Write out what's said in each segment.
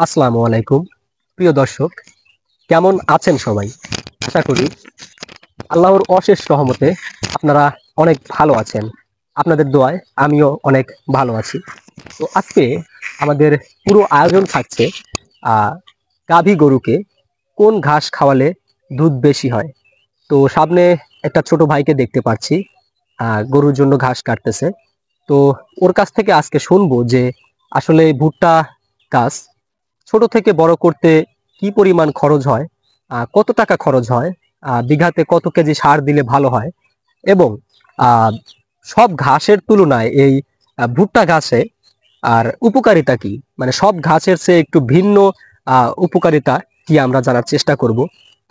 আসসালামু আলাইকুম প্রিয় দর্শক, কেমন আছেন সবাই? আশা করি আল্লাহর অশেষ রহমতে আপনারা অনেক ভালো আছেন। আপনাদের দোয়ায় আমিও অনেক ভালো আছি। তো আজকে আমাদের পুরো আয়োজন থাকছে গাভী গরুকে কোন ঘাস খাওয়ালে দুধ বেশি হয়। তো সামনে একটা ছোট ভাইকে দেখতে পাচ্ছি, গরুর জন্য ঘাস কাটতেছে। তো ওর কাছ থেকে আজকে শুনবো যে আসলে ভুট্টা গাছ ছোট থেকে বড় করতে কি পরিমাণ খরচ হয়, কত টাকা খরচ হয়, বিঘাতে কত কেজি সার দিলে ভালো হয়, এবং আহ, সব ঘাসের তুলনায় এই ভুট্টা ঘাসে আর উপকারিতা কি, মানে সব ঘাসের চেয়ে একটু ভিন্ন উপকারিতা কি আমরা জানার চেষ্টা করব।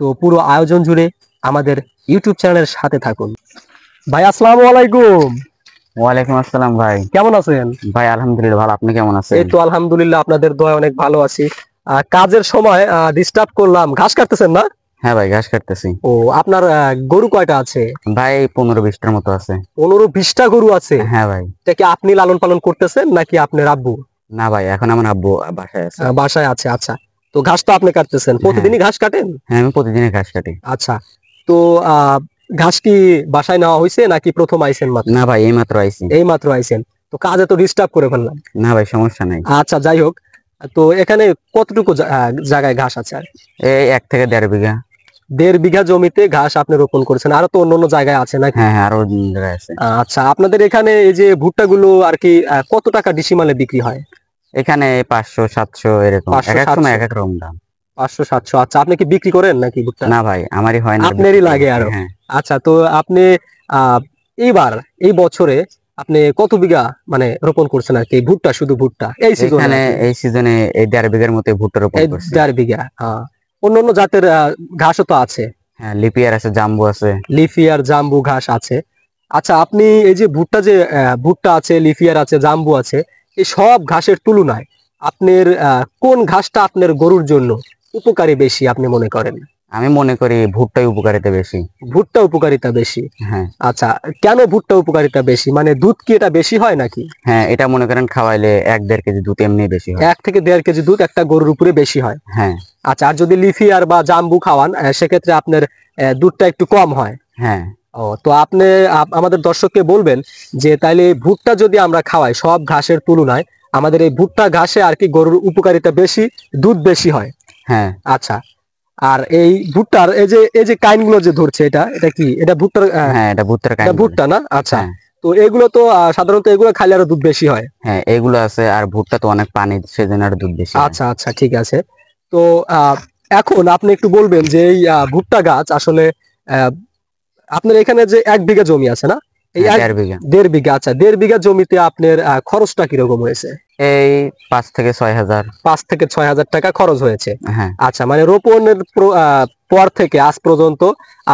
তো পুরো আয়োজন জুড়ে আমাদের ইউটিউব চ্যানেলের সাথে থাকুন। ভাই আসসালামু আলাইকুম। ওয়ালাইকুম আসসালাম ভাই। কেমন আছেন? ভাই আলহামদুলিল্লাহ ভালো, আপনি কেমন আছেন? এই তো আলহামদুলিল্লাহ, আপনাদের দোয়ায় অনেক ভালো আছি। কাজের সময় ডিস্টার্ব করলাম, ঘাস কাটতেছেন না? হ্যাঁ ভাই, ঘাস কাটতেছি। ও, আপনার গরু কয়টা আছে? ভাই 15-20টার মতো আছে। 15-20টা গরু আছে? হ্যাঁ ভাই। এটা কি আপনি লালন পালন করতেছেন নাকি আপনার আব্বু? না ভাই, এখন আমার আব্বু বাসায় আছে। বাসায় আছে, আচ্ছা। তো ঘাস তো আপনি কাটতেছেন, হ্যাঁ প্রতিদিনই ঘাস কাটেন? হ্যাঁ, আমি প্রতিদিনই ঘাস কাটি। আচ্ছা। তো ঘাস কি বাসায় নেওয়া হয়েছে নাকি প্রথম আইছেন মাত্র? না ভাই, এই মাত্র আইছি। এই মাত্র আইছেন? তো কাজে তো ডিস্টার্ব করে ফেললাম। না ভাই, সমস্যা নাই। আচ্ছা, যাই হোক। তো এখানে কতটুকু জায়গায় ঘাস আছে? এই 1 থেকে 1.5 বিঘা। 1.5 বিঘা জমিতে ঘাস আপনি রোপণ করেছেন, আরো তো অন্য জায়গায় আছে নাকি? হ্যাঁ হ্যাঁ, আরো জায়গায় আছে। আচ্ছা, আপনাদের এখানে এই যে ভুট্টা গুলো আর কি কত টাকা ডিসিমালে বিক্রি হয়? এখানে 500-700 এরকম, এক এক সময় এক এক রকম দাম। 500-700। আচ্ছা, আপনি কি বিক্রি করেন নাকি ভুট্টা? না ভাই, আমারই হয় না, আপনারই লাগে আরো? হ্যাঁ। আচ্ছা, তো আপনি আহ এইবার এই বছরে আপনি কত বিঘা মানে রোপণ করছেন আর কি ভুট্টা, শুধু ভুট্টা এই সিজনে? এখানে এই সিজনে এই 1.5 বিঘার মতো ভুট্টা রোপণ এই করছি। 1.5 বিঘা। অন্য অন্য জাতের ঘাসও তো আছে? হ্যাঁ, লিপিয়ার আছে, জাম্বু আছে। লিফিয়ার, জাম্বু ঘাস আছে। আচ্ছা, আপনি এই যে ভুট্টা যে ভুট্টা আছে, লিফিয়ার আছে, জাম্বু আছে, এই সব ঘাসের তুলনায় আপনার কোন ঘাসটা আপনার গরুর জন্য উপকারী বেশি আপনি মনে করেন? আমি মনে করি ভুট্টাই উপকারিতা বেশি। ভুট্টা উপকারিতা বেশি? হ্যাঁ। আচ্ছা, কেন ভুট্টা উপকারিতা বেশি? মানে দুধ কি এটা বেশি হয় নাকি? হ্যাঁ, এটা মনে করেন খাওয়াইলে 1-1.5 কেজি দুধ এমনি বেশি হয়। 1 থেকে 1.5 কেজি দুধ একটা গরুর উপরে বেশি হয়? হ্যাঁ। আচ্ছা, আর যদি লিফিয়ার বা জাম্বু খাওয়ান সেক্ষেত্রে আপনার দুধটা একটু কম হয়? হ্যাঁ। ও, তো আপনি আমাদের দর্শককে বলবেন যে তাইলে ভুট্টা যদি আমরা খাওয়াই সব ঘাসের তুলনায়, আমাদের এই ভুট্টা ঘাসে আর কি গরুর উপকারিতা বেশি, দুধ বেশি হয়? হ্যাঁ। আচ্ছা। আর এই ভুট্টার এই যে কাইনগুলো যে ধরছে, এটা এটা কি, এটা ভুট্টার? হ্যাঁ, এটা ভুট্টার এটা কাইন্ড। ভুট্টা না? আচ্ছা। হ্যাঁ। তো এগুলো তো সাধারণত এগুলো খাইলে আরো দুধ বেশি হয়? হ্যাঁ, এগুলো আছে, আর ভুট্টা তো অনেক পানি, সেজন্য আর দুধ বেশি হয়। আচ্ছা আচ্ছা, ঠিক আছে। তো এখন আপনি একটু বলবেন যে এই ভুট্টা গাছ আসলে আহ, আপনার এখানে যে 1 বিঘা জমি আছে না, এই হ্যাঁ, 1.5 বিঘা। 1.5 বিঘা। আচ্ছা, 1.5 বিঘা জমিতে আপনার খরচটা কিরকম হয়েছে? এই 5 থেকে 6 হাজার। 5 থেকে 6 হাজার টাকা খরচ হয়েছে? হ্যাঁ। আচ্ছা, মানে রোপণের পর থেকে আজ পর্যন্ত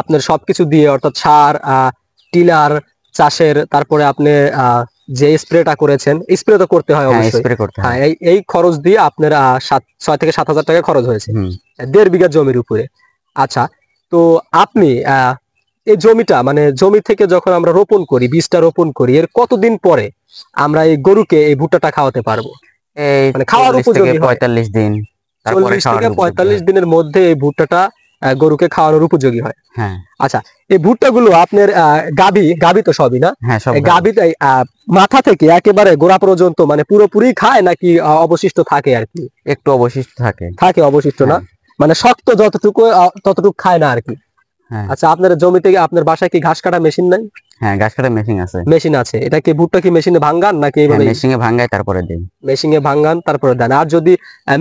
আপনার সবকিছু দিয়ে, অর্থাৎ সার, টিলার, চাষের, তারপরে আপনি যে স্প্রেটা করেছেন, স্প্রে তো করতে হয় হ্যাঁ, অবশ্যই। স্প্রে করতে হ্যাঁ, হয়। এই খরচ দিয়ে আপনার 6 থেকে 7 হাজার টাকা খরচ হয়েছে 1.5 বিঘা জমির উপরে। আচ্ছা, তো আপনি এই জমিটা, মানে জমি থেকে যখন আমরা রোপণ করি, বীজটা রোপণ করি, এর কতদিন পরে আমরা এই গরুকে এই ভুট্টাটা খাওয়াতে পারবো, এই মানে খাওয়ার 40 থেকে উপযোগী হয়? 45 দিন, তারপরে 40 খাওয়ার থেকে উপযোগী 45 হয়। দিনের মধ্যে এই ভুট্টাটা গরুকে খাওয়ানোর উপযোগী হয়? হ্যাঁ। আচ্ছা, এই ভুট্টাগুলো আপনার গাবি গাবি তো সবই না? হ্যাঁ, সব এই গাবিতে মাথা থেকে একেবারে গোড়া পর্যন্ত মানে পুরোপুরি খায় নাকি অবশিষ্ট থাকে আর কি? একটু অবশিষ্ট থাকে। থাকে অবশিষ্ট না? হ্যাঁ। মানে শক্ত যতটুকু ততটুকু খায় না আর কি? হ্যাঁ। আচ্ছা, আপনার জমিতে আপনার বাসায় কি ঘাস কাটা মেশিন নাই? হ্যাঁ, ঘাস কাটার মেশিন আছে। মেশিন আছে? এটা কি ভুট্টা কি মেশিনে ভাঙ্গান নাকি হ্যাঁ, এইভাবে? মেশিনে ভাঙায় তারপরে দিই। মেশিনে ভাঙ্গান তারপরে দেন? আর যদি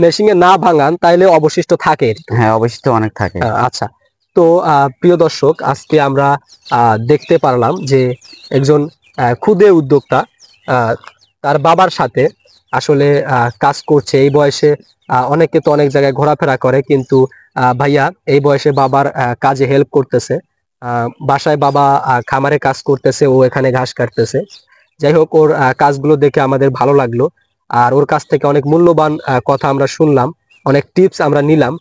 মেশিনে না ভাঙ্গান তাহলে অবশিষ্ট থাকে? হ্যাঁ, অবশিষ্ট অনেক থাকে। আচ্ছা। তো প্রিয় দর্শক, আজকে আমরা দেখতে পারলাম যে একজন ক্ষুদে উদ্যোক্তা তার বাবার সাথে আসলে কাজ করছে। এই বয়সে অনেকে তো অনেক জায়গায় ঘোরাফেরা করে, কিন্তু ভাইয়া এই বয়সে বাবার কাজে হেল্প করতেছে। বাসায় বাবা খামারে কাজ করতেছে, ও এখানে ঘাস কাটতেছে। যাই হোক, ওর কাজগুলো দেখে আমাদের ভালো লাগলো। আর ওর কাছ থেকে অনেক মূল্যবান কথা আমরা শুনলাম, অনেক টিপস আমরা নিলাম,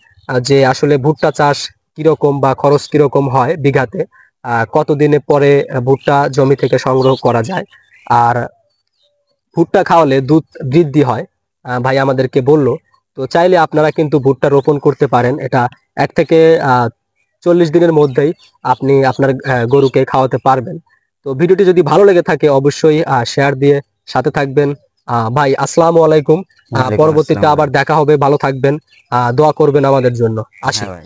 যে আসলে ভুট্টা চাষ কিরকম বা খরচ কিরকম হয় বিঘাতে, কতদিনে পরে ভুট্টা জমি থেকে সংগ্রহ করা যায়, আর ভুট্টা খাওয়ালে দুধ বৃদ্ধি হয়। ভাই আমাদেরকে বলল। তো চাইলে আপনারা কিন্তু ভুট্টা রোপণ করতে পারেন। এটা 1 থেকে 40 দিনের মধ্যেই আপনি আপনার গরুকে খাওয়াতে পারবেন। তো ভিডিওটি যদি ভালো লেগে থাকে অবশ্যই শেয়ার দিয়ে সাথে থাকবেন। ভাই আসসালামু আলাইকুম। ওয়ালাইকুম পরবর্তীতে আসসালাম আবার ভাই। দেখা হবে, ভালো থাকবেন। দোয়া করবেন আমাদের জন্য। আসি। হ্যাঁ ভাই।